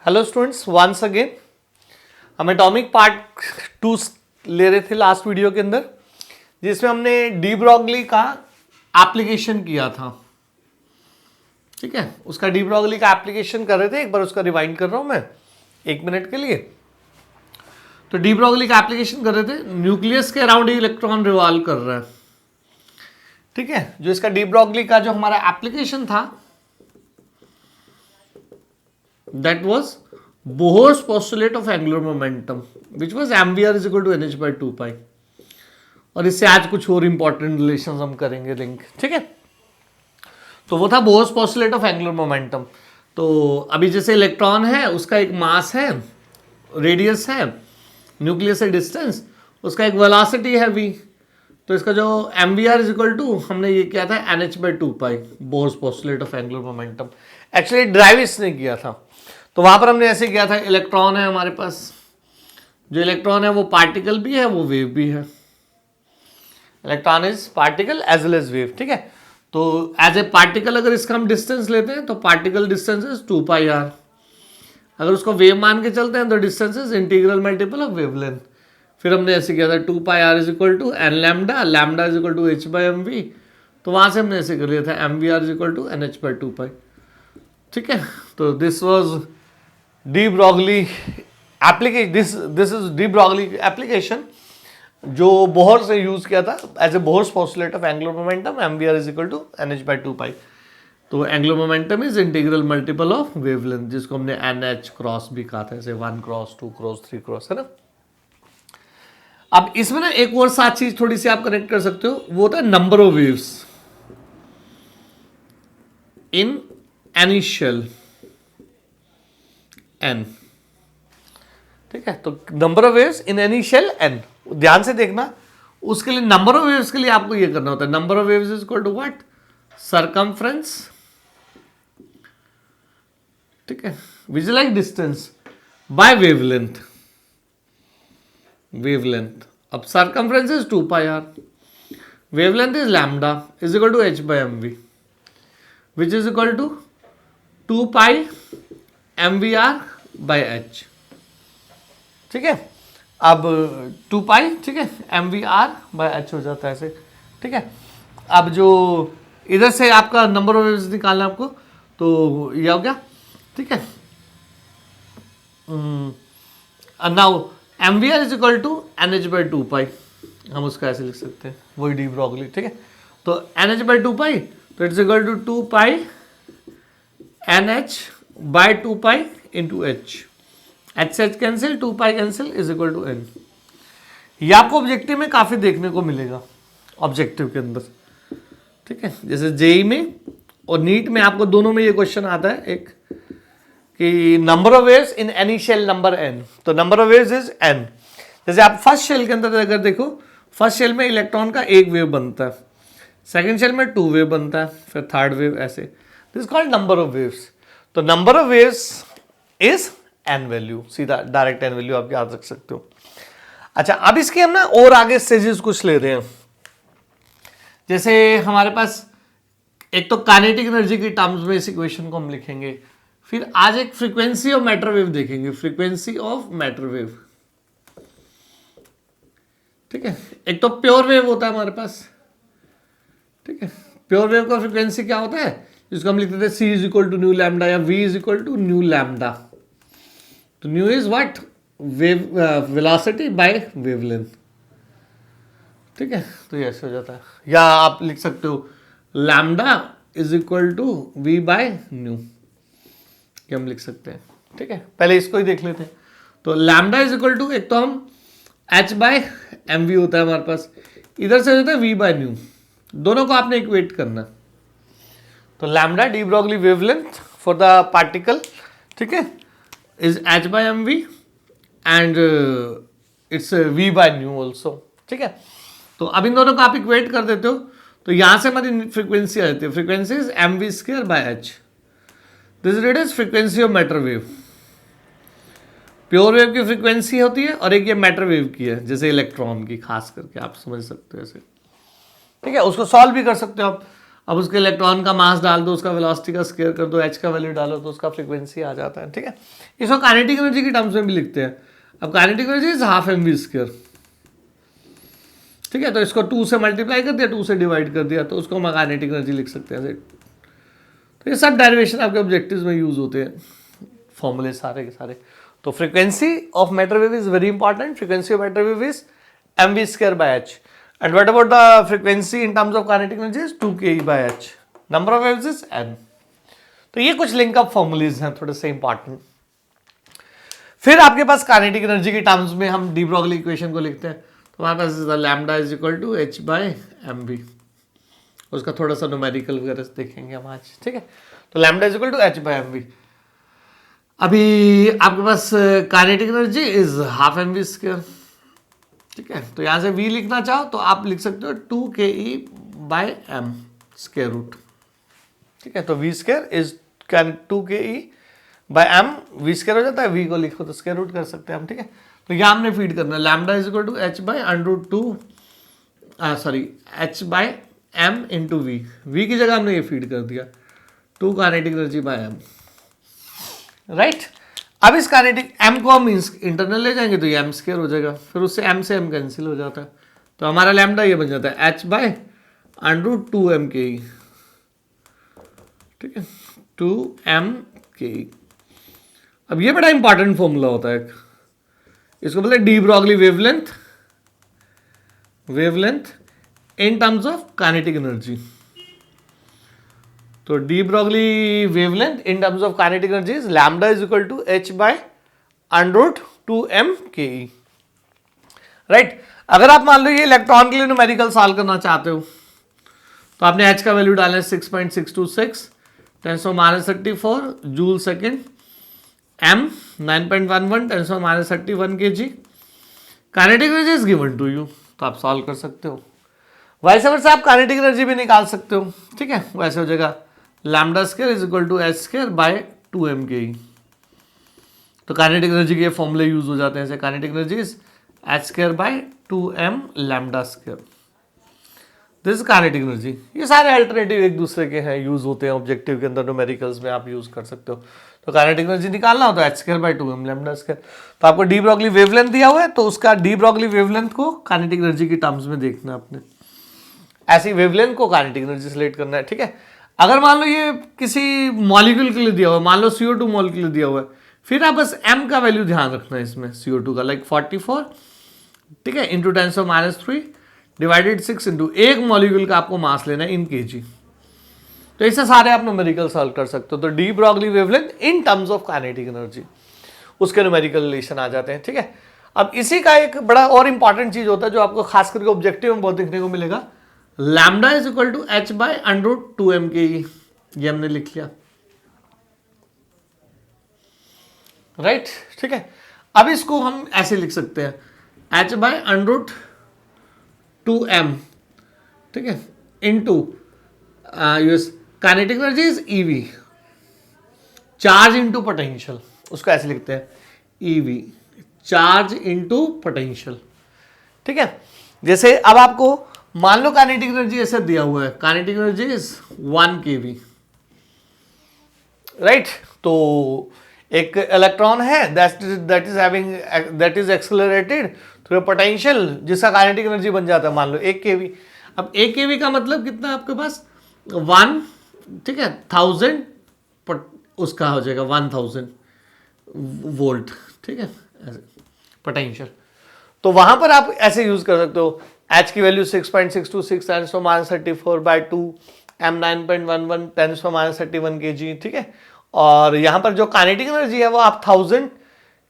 Hello students, once again हम atomic part 2 ले रहे थे लास्ट वीडियो के अंदर, जिसमें हमने डी ब्रॉगली का एप्लीकेशन किया था। ठीक है, उसका डी ब्रॉगली का एप्लीकेशन कर रहे थे। एक बार उसका रिवाइंड कर रहा हूं मैं 1 मिनट के लिए। तो डी ब्रॉगली का एप्लीकेशन कर रहे थे, न्यूक्लियस के अराउंड इलेक्ट्रॉन रिवॉल्व कर रहा है। ठीक है, जो इसका डी ब्रॉगली का जो हमारा एप्लीकेशन था, that was Bohr's postulate of angular momentum, which was mvr is equal to nh by 2 pi। और इससे आज कुछ और इंपॉर्टेंट रिलेशंस हम करेंगे लिंक। ठीक है, तो वो था Bohr's postulate of angular momentum। तो अभी जैसे इलेक्ट्रॉन है, उसका एक मास है, रेडियस है, न्यूक्लियस से डिस्टेंस, उसका एक वेलोसिटी है v। तो इसका जो mvr is equal to हमने ये किया था nh by 2 pi, Bohr's postulate of angular momentum। Actually drive इसने किया था। तो वहां पर हमने ऐसे किया था, इलेक्ट्रॉन है हमारे पास, जो इलेक्ट्रॉन है वो पार्टिकल भी है, वो वेव भी है। Electron is particle as well as wave. ठीक है, तो एज ए पार्टिकल अगर इसका हम डिस्टेंस लेते हैं तो particle distance is 2 pi r. अगर उसको वेव मान के चलते हैं तो distance is integral multiple of wavelength. फिर हमने ऐसे किया था 2 pi r is equal to n lambda, lambda is equal to h by m v. तो वहां से हमने ऐसे कर लिया था m v r is equal to n h by 2 pi. ठीक है, तो this was D Broglie application. This is de Broglie application जो बोहर से यूज किया था as a Bohr's postulate of angular momentum, mvr is equal to nh by 2 pi. तो angular momentum is integral multiple of wavelength, जिसको हमने nh cross भी कहा था, जैसे 1 क्रॉस 2 क्रॉस 3 क्रॉस, है ना। अब इसमें ना एक और सात चीज थोड़ी सी आप कनेक्ट कर सकते हो, वो होता है number of waves in any shell n। ठीक है, तो number of waves in any shell n, ध्यान से देखना। उसके लिए नंबर ऑफ वेव्स के लिए आपको ये करना होता है, number of waves is equal to what, circumference. ठीक है, which is like distance by wavelength. Wavelength, अब circumference is 2 pi r, wavelength is lambda is equal to h by m v, which is equal to 2 pi mvr by h। ठीक है, अब 2 pi, ठीक है, mvr by h हो जाता है ऐसे। ठीक है, अब जो इधर से आपका नंबर ऑफ वेव्स निकालना है आपको, तो ये हो गया। ठीक है, now mvr is equal to nh by 2 pi, हम उसका ऐसे लिख सकते हैं, वही डी ब्रॉगली। ठीक है, तो nh बाई 2 पाई, तो it's equal to 2 pi nh by 2 pi into h, h से h cancel, 2 pi cancel, is equal to n. ये आपको ऑब्जेक्टिव में काफी देखने को मिलेगा, ऑब्जेक्टिव के अंदर। ठीक है, जैसे जेई में और नीट में आपको दोनों में ये क्वेश्चन आता है एक, कि number of waves in any shell number n. तो number of waves is n. जैसे आप फर्स्ट शेल के अंदर अगर देखो, फर्स्ट शेल में इलेक्ट्रॉन का एक वेव बनता है, सेकेंड शेल में 2 वेव बनता है, फिर थर्ड वेव, ऐसे। This is called number of waves. तो number of waves is n value, सीधा डायरेक्ट एन वैल्यू आप याद रख सकते हो। अच्छा, अब इसके हम ना और आगे स्टेजेस कुछ ले रहे हैं। जैसे हमारे पास एक तो काइनेटिक एनर्जी की टर्म्स में इस इक्वेशन को हम लिखेंगे, फिर आज एक फ्रीक्वेंसी ऑफ मैटर वेव देखेंगे, फ्रीक्वेंसी ऑफ मैटर वेव। ठीक है, एक तो प्योर वेव होता है हमारे पास। ठीक है, प्योर वेव का फ्रीक्वेंसी क्या होता है, जिसको हम लिखते थे c is equal to nu lambda या v is equal to nu lambda. तो nu is what, wave velocity by wavelength. ठीक है, तो ये ऐसे हो जाता है, या आप लिख सकते हो lambda is equal to v by nu, ये हम लिख सकते हैं। ठीक है, पहले इसको ही देख लेते हैं। तो लैम्डा इज इक्वल टू, एक तो हम h बाय एम वी होता है हमारे पास, इधर से होता है v बाय न्यू, दोनों को आपने इक्वेट करना है। तो lambda de Broglie wavelength for the particle, ठीक है, is h by m v and it's v by nu also. ठीक है, तो अब इन दोनों को आप इक्वेट कर देते हो, तो यहां से हमारी फ्रीक्वेंसी आ जाती है, frequency is m v square by h। This it is frequency of matter wave. Pure wave की फ्रीक्वेंसी होती है और एक ये मैटर वेव की है, जैसे इलेक्ट्रॉन की, खास करके आप समझ सकते हो ऐसे। ठीक है, उसको सॉल्व भी कर सकते हो आप। अब उसके इलेक्ट्रॉन का मास डाल दो, उसका वेलोसिटी का स्क्वायर कर दो, h का वैल्यू डालो तो उसका फ्रीक्वेंसी आ जाता है, ठीक है। इसको काइनेटिक एनर्जी की टर्म्स में भी लिखते हैं। अब kinetic energy is half mv square, ठीक है। तो इसको 2 से मल्टीप्लाई कर दिया, 2 से डिवाइड कर दिया, तो उसको हम काइनेटिक एनर्जी लिख सकते हैं। तो ये सब डेरिवेशन आपके ऑब्जेक्टिव्स में यूज होते हैं, फॉर्मूले सारे के सारे। तो frequency of matter wave is very important. Frequency of matter wave is mv square by h, and what about the frequency in terms of kinetic energy is 2ke by h, number of waves is n। तो ये कुछ link up formulas हैं थोड़े से important. फिर आपके पास kinetic energy के टर्म्स में हम डी ब्रॉगली इक्वेशन को लिखते हैं। तो हमारे पास lambda is equal to h by mv, उसका थोड़ा सा न्यूमेरिकल वगैरह देखेंगे हम आज, ठीक है। तो lambda is equal to h by mv। अभी आपके पास kinetic energy is half mv square, ठीक है। तो यहां से v लिखना चाहो तो आप लिख सकते हो 2ke by m square root, ठीक है। तो v square is 2ke by m, v square हो जाता है, v को लिखो तो स्क्वायर रूट कर सकते हैं हम, ठीक है। तो यहां हमने फीड करना है lambda is equal to h by under root 2 sorry h by m into v की जगह हमने ये फीड कर दिया 2 kinetic energy by m, right. अब इस काइनेटिक m को हम इंटरनल ले जाएंगे तो ये m स्क्वायर हो जाएगा, फिर उससे m से m कैंसिल हो जाता है, तो हमारा लैम्डा ये बन जाता है h by under root 2mke, ठीक है, 2mke। अब ये बड़ा इंपॉर्टेंट फॉर्मूला होता है, इसको बोलते हैं de Broglie wavelength in terms of kinetic energy. तो de Broglie wavelength in terms of kinetic energy is lambda is equal to h by under root 2mke, right. अगर आप मान लो ये इलेक्ट्रॉन के लिए न्यूमेरिकल सॉल्व करना चाहते हो तो आपने h का वैल्यू डालना है 6.626 10⁻34 joule second, m 9.11 10⁻31 kg। Kinetic energy is given to you, तो आप सॉल्व कर सकते हो। वैसे वर्ष आप काइनेटिक एनर्जी भी निकाल सकते हो, ठीक है। वैसे हो जाएगा lambda square is equal to h square by 2mke। तो काइनेटिक एनर्जी के फॉर्मूले यूज हो जाते हैं, जैसे kinetic energy is h square bye 2m lambda square, this is kinetic energy. ये सारे अल्टरनेटिव एक दूसरे के हैं, यूज होते हैं ऑब्जेक्टिव के अंदर, न्यूमेरिकल्स में आप यूज कर सकते हो। तो काइनेटिक एनर्जी निकालना हो तो h square bye 2m lambda square. तो आपको डी ब्रॉगली वेवलेंथ दिया हुआ है, तो उसका डी ब्रॉगली वेवलेंथ को काइनेटिक एनर्जी की टर्म्स में देखना है आपने, ऐसी वेवलेंथ को काइनेटिक एनर्जी सेलेक्ट करना है, ठीक है। अगर मान लो ये किसी मॉलिक्यूल के लिए दिया हुआ है, मान लो CO2 मॉलिक्यूल के लिए दिया हुआ है, फिर आप बस m का वैल्यू ध्यान रखना है इसमें, CO2 का लाइक 44, ठीक है, इंटू 10⁻³ डिवाइडेड 6 इंटू एक मॉलिक्यूल का आपको मास लेना है इन kg। तो इससे सारे आप न्यूमेरिकल सॉल्व कर सकते हो। तो de Broglie wavelength in terms of kinetic energy, उसके न्यूमेरिकल रिलेशन आ जाते हैं, ठीक है। अब इसी का एक बड़ा और इंपॉर्टेंट चीज होता है जो आपको खास करके ऑब्जेक्टिव में बहुत देखने को मिलेगा, lambda is equal to h by under root 2mke। ये हमने लिख लिया, राइट, ठीक है। अब इसको हम ऐसे लिख सकते हैं h by under root 2m, ठीक है, into kinetic energy is EV, charge into potential, उसको ऐसे लिखते हैं EV, चार्ज इंटू पोटेंशियल, ठीक है। जैसे अब आपको मान लो काइनेटिक एनर्जी ऐसे दिया हुआ है, kinetic energy is 1 kV, right. तो एक इलेक्ट्रॉन है that is accelerated through potential, जिसका काइनेटिक एनर्जी बन जाता है मान लो 1 kV। अब 1 kV का मतलब कितना है आपके पास 1, ठीक है, 1000 उसका हो जाएगा 1000 वोल्ट, ठीक है, पोटेंशियल। तो वहां पर आप ऐसे यूज कर सकते हो, h की वैल्यू 6.626 10⁻34 बाय 2, m 9.11 10⁻31 kg, ठीक है। और यहां पर जो काइनेटिक एनर्जी है वो आप 1000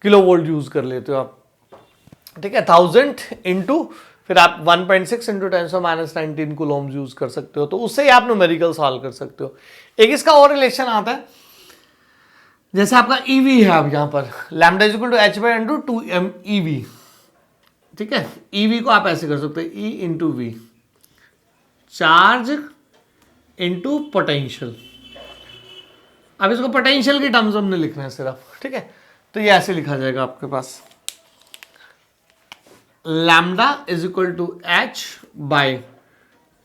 किलो वोल्ट यूज कर लेते हो आप, ठीक है, 1000 इंटू फिर आप 1.6 इंटू 10⁻19 कूलम्ब यूज कर सकते हो। तो उससे ही आप न्यूमेरिकल सॉल्व कर सकते हो। एक इसका और रिलेशन आता है, जैसे आपका EV है, अब यहां पर lambda is equal to h by under 2m EV, ठीक है। EV को आप ऐसे कर सकते हैं E into V, charge into potential. अब इसको पोटेंशियल की टर्म्स हमने लिखना है सिर्फ, ठीक है। तो ये ऐसे लिखा जाएगा आपके पास lambda is equal to h by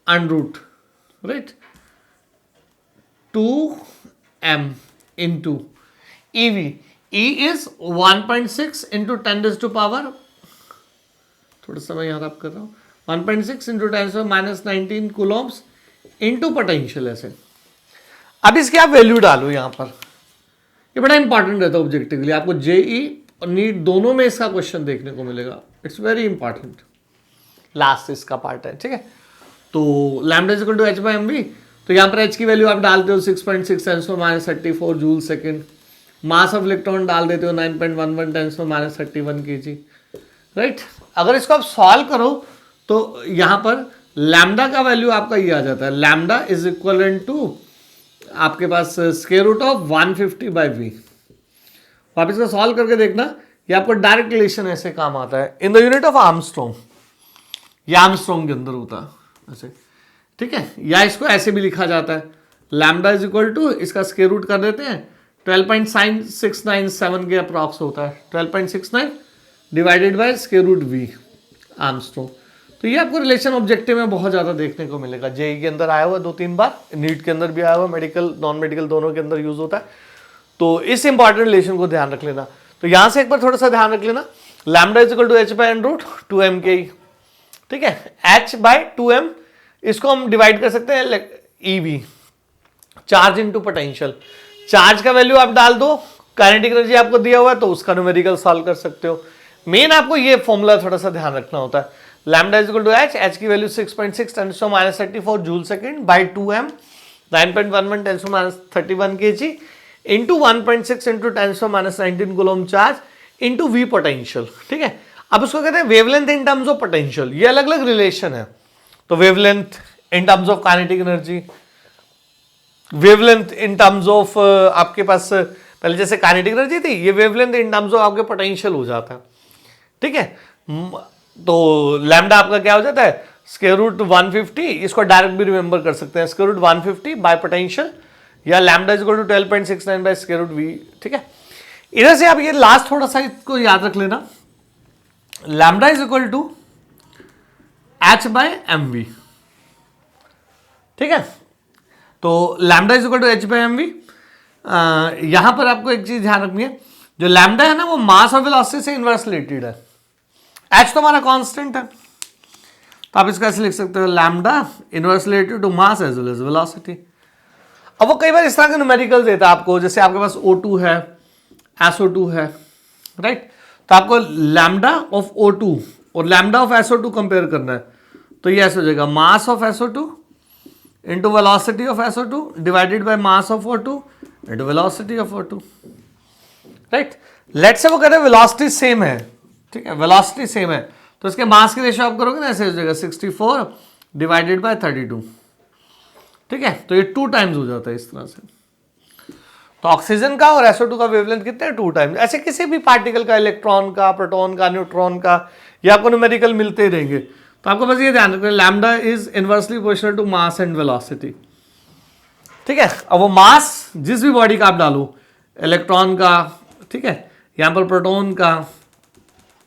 under root, right, 2m into EV. E is 1.6 into 10 raised to power, थोड़ा सा मैं यहाँ रब कर रहा हूँ, 1.6 into 10 to minus 19 coulombs into potential ऐसे. अब इसकी आप वैल्यू डालो यहाँ पर. ये बड़ा इंपॉर्टेंट रहता है ऑब्जेक्टिव के लिए. आपको जेई और नीट दोनों में इसका क्वेश्चन देखने को मिलेगा. It's very important. लास्ट इसका पार्ट है, ठीक है. तो lambda is equal to h by m v. तो यहाँ पर एच की वैल्यू आप डालते हो 6.6 10 to minus 34 joule second. Mass of electron डाल देते हो 9.11 10 to minus 31 kg, राइट. अगर इसको आप सॉल्व करो तो यहाँ पर लैम्डा का वैल्यू आपका ये आ जाता है. लैम्डा इज इक्वल टू आपके पास square root of 150 by v. आप इसको सॉल्व करके देखना, ये आपको डायरेक्ट रिलेशन ऐसे काम आता है in the unit of Armstrong. ये आर्मस्ट्रॉन्ग के अंदर होता है ऐसे, ठीक है. या इसको ऐसे भी लिखा जाता है, लैम्डा इज इक्वल टू इसका स्क्वायर रूट कर देते हैं 12.697 के अप्रॉक्स होता है. 12.69 divided by square root v Armstrong. तो ये आपको रिलेशन ऑब्जेक्टिव में बहुत ज़्यादा देखने को मिलेगा. जेई के अंदर आया हुआ 2-3 बार, नीट के अंदर भी आया हुआ, मेडिकल नॉन मेडिकल दोनों के अंदर यूज होता है. तो इस इंपॉर्टेंट रिलेशन को ध्यान रख लेना. तो यहाँ से एक बार थोड़ा सा ध्यान रख लेना, lambda is equal to h by n root 2m के, ठीक है. h बाई 2m इसको हम डिवाइड कर सकते हैं EV, charge into potential. Charge का वैल्यू आप डाल दो, काइनेटिक एनर्जी आपको दिया हुआ है तो उसका न्यूमेरिकल सॉल्व कर सकते हो. मेन आपको ये फॉर्मूला थोड़ा सा ध्यान रखना होता है. Lambda is equal to h की value 6.6 10 to minus 34 joule second by 2m 9.11 10 to minus 31 kg into 1.6 into 10 to minus 19 coulomb charge into v potential, ठीक है. अब उसको कहते हैं wavelength in terms of potential. ये अलग अलग रिलेशन है. तो wavelength in terms of kinetic energy, wavelength in terms of आपके पास पहले जैसे काइनेटिक एनर्जी थी, ये वेवलेंथ इन टर्म्स ऑफ आपके पोटेंशियल हो जाता है, ठीक है. तो लैम्डा आपका क्या हो जाता है स्क्वायर रूट 150. इसको डायरेक्ट भी रिमेंबर कर सकते हैं, स्क्वायर रूट 150 बाय पोटेंशियल, या lambda is equal to 12.69 by square root v, ठीक है. इधर से आप ये लास्ट थोड़ा सा इसको याद रख लेना, lambda is equal to h by m v, ठीक है. तो lambda is equal to h by m v. यहां पर आपको एक चीज ध्यान रखनी है, जो लैम्डा है ना वो मास और वेलोसिटी से इनवर्स रिलेटेड है. एच तो हमारा कांस्टेंट है, तो आप इसको ऐसे लिख सकते हो, lambda inverse related to mass as well as velocity. अब वो कई बार इस तरह के न्यूमेरिकल देता है आपको, जैसे आपके पास O2 है, SO2 है, राइट. तो आपको लैम्डा ऑफ O2 और लैम्डा ऑफ SO2 कंपेयर करना है. तो ये ऐसे हो जाएगा, mass of SO2 into velocity of SO2 divided by mass of O2 into velocity of O2, right. Let's say वो कहते हैं वेलोसिटी सेम है, ठीक है, वेलोसिटी सेम है. तो इसके मास की रेशियो आप करोगे ना, ऐसे हो जाएगा 64 डिवाइडेड बाय 32, ठीक है. तो ये 2 टाइम्स हो जाता है इस तरह से. तो ऑक्सीजन का और SO2 का वेवलेंथ कितने हैं 2 टाइम्स. ऐसे किसी भी पार्टिकल का, इलेक्ट्रॉन का, प्रोटॉन का, न्यूट्रॉन का, ये आपको न्यूमेरिकल मिलते ही रहेंगे. तो आपको बस ये ध्यान रखना, lambda is inversely proportional to mass and velocity, ठीक है. अब वो मास जिस भी बॉडी का आप डालो, इलेक्ट्रॉन का, ठीक है, यहाँ पर प्रोटॉन का,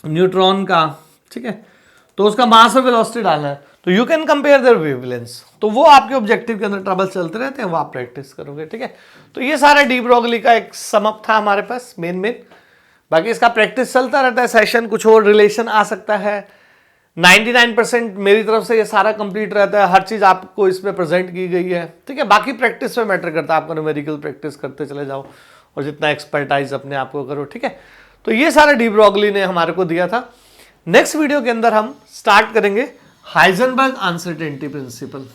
न्यूट्रॉन का, ठीक है, तो उसका मास और वेलोसिटी डालना है. तो you can compare there wavelengths. तो वो आपके ऑब्जेक्टिव के अंदर ट्रबल चलते रहते हैं, वो आप प्रैक्टिस करोगे, ठीक है. तो ये सारा डी ब्रोगली का एक समअप था हमारे पास मेन. बाकी इसका प्रैक्टिस चलता रहता है, सेशन कुछ और रिलेशन आ सकता है. 99% मेरी तरफ से ये सारा कंप्लीट रहता है, हर चीज आपको इसमें प्रेजेंट की गई है, ठीक है. बाकी प्रैक्टिस में मैटर करता है, आपको न्यूमेरिकल प्रैक्टिस करते चले जाओ और जितना एक्सपर्टाइज अपने आप को करो, ठीक है. तो ये सारा डी ब्रोगली ने हमारे को दिया था. नेक्स्ट वीडियो के अंदर हम स्टार्ट करेंगे हाइजेनबर्ग अनसर्टेनिटी प्रिंसिपल,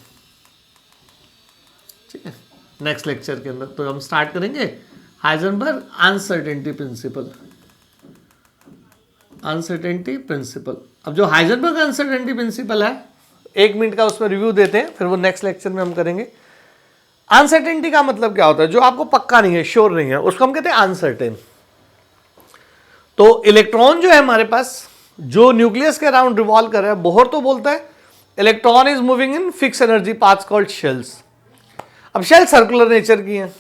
ठीक है, नेक्स्ट लेक्चर के अंदर. तो हम स्टार्ट करेंगे Heisenberg uncertainty principle. Uncertainty principle. अब जो हाइजेनबर्ग अनसर्टेनिटी प्रिंसिपल है, 1 मिनट का उसमें रिव्यू देते हैं, फिर वो नेक्स्ट लेक्चर में हम करेंगे. अनसर्टेनिटी का मतलब क्या होता है, जो आपको पक्का नहीं है, श्योर नहीं है, उसको हम कहते हैं अनसर्टेन. तो इलेक्ट्रॉन जो है हमारे पास, जो न्यूक्लियस के अराउंड रिवॉल्व कर रहा है, बोहर तो बोलता है electron is moving in fix energy paths called shells. अब शेल सर्कुलर नेचर की है,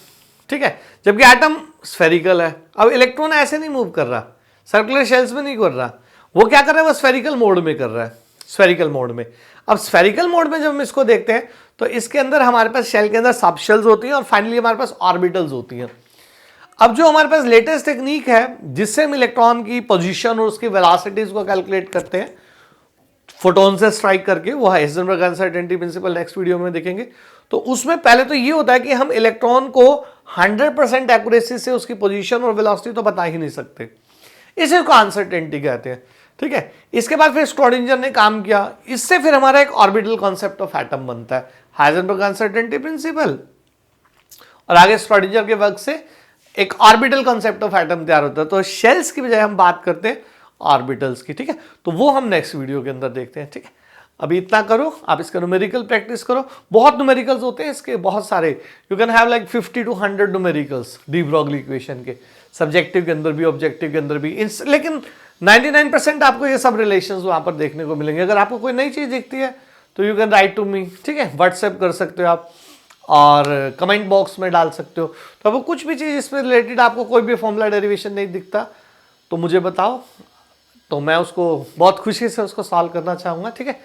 ठीक है, जबकि एटम स्फेरिकल है. अब इलेक्ट्रॉन ऐसे नहीं मूव कर रहा, सर्कुलर शेल्स में नहीं कर रहा, वो क्या कर रहा है, वो स्फेरिकल मोड में कर रहा है, स्फेरिकल मोड में. अब स्फेरिकल मोड में जब हम इसको देखते हैं तो इसके अंदर हमारे पास शेल के अंदर सब शेल्स होती हैं और फाइनली हमारे पास ऑर्बिटल्स होती हैं। अब जो हमारे पास लेटेस्ट टेक्निक है जिससे हम इलेक्ट्रॉन की पोजीशन और उसकी वेलोसिटीज को कैलकुलेट करते हैं फोटोन से स्ट्राइक करके, वो Heisenberg uncertainty principle next video में देखेंगे। तो उसमें पहले तो ये होता है कि हम इलेक्ट्रॉन को 100% एक्यूरेसी से उसकी पोजीशन और वेलोसिटी तो बता ही नहीं सकते, इसी को अनसर्टेनिटी कहते हैं, ठीक है। इसके बाद फिर श्रोडिंगर ने काम किया, इससे फिर हमारा एक ऑर्बिटल कॉन्सेप्ट ऑफ एटम बनता है, हाइजेनबर्ग अनसर्टेनिटी प्रिंसिपल, और आगे श्रोडिंगर के वर्क से एक ऑर्बिटल कॉन्सेप्ट ऑफ एटम तैयार होता है। तो शेल्स की बजाय हम बात करते हैं ऑर्बिटल्स की, ठीक है। तो वो हम नेक्स्ट वीडियो के अंदर देखते हैं, ठीक है। अभी इतना करो, आप इसका न्यूमेरिकल प्रैक्टिस करो, बहुत न्यूमेरिकल्स होते हैं इसके, बहुत सारे, you can have like 50 to 100 numericals de Broglie equation के, सब्जेक्टिव के अंदर भी ऑब्जेक्टिव के अंदर भी, लेकिन 99% आपको ये सब रिलेशंस वहां पर देखने को मिलेंगे। अगर आपको कोई नई चीज दिखती है तो you can write to me, ठीक है, व्हाट्सएप कर सकते हो आप और कमेंट बॉक्स में डाल सकते हो। तो आपको कुछ भी चीज़ इसमें रिलेटेड आपको कोई भी फॉर्मूला डेरिवेशन नहीं दिखता तो मुझे बताओ, तो मैं उसको बहुत खुशी से उसको सॉल्व करना चाहूँगा, ठीक है।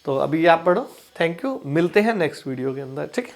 तो अभी आप पढ़ो, थैंक यू, मिलते हैं नेक्स्ट वीडियो के अंदर, ठीक है।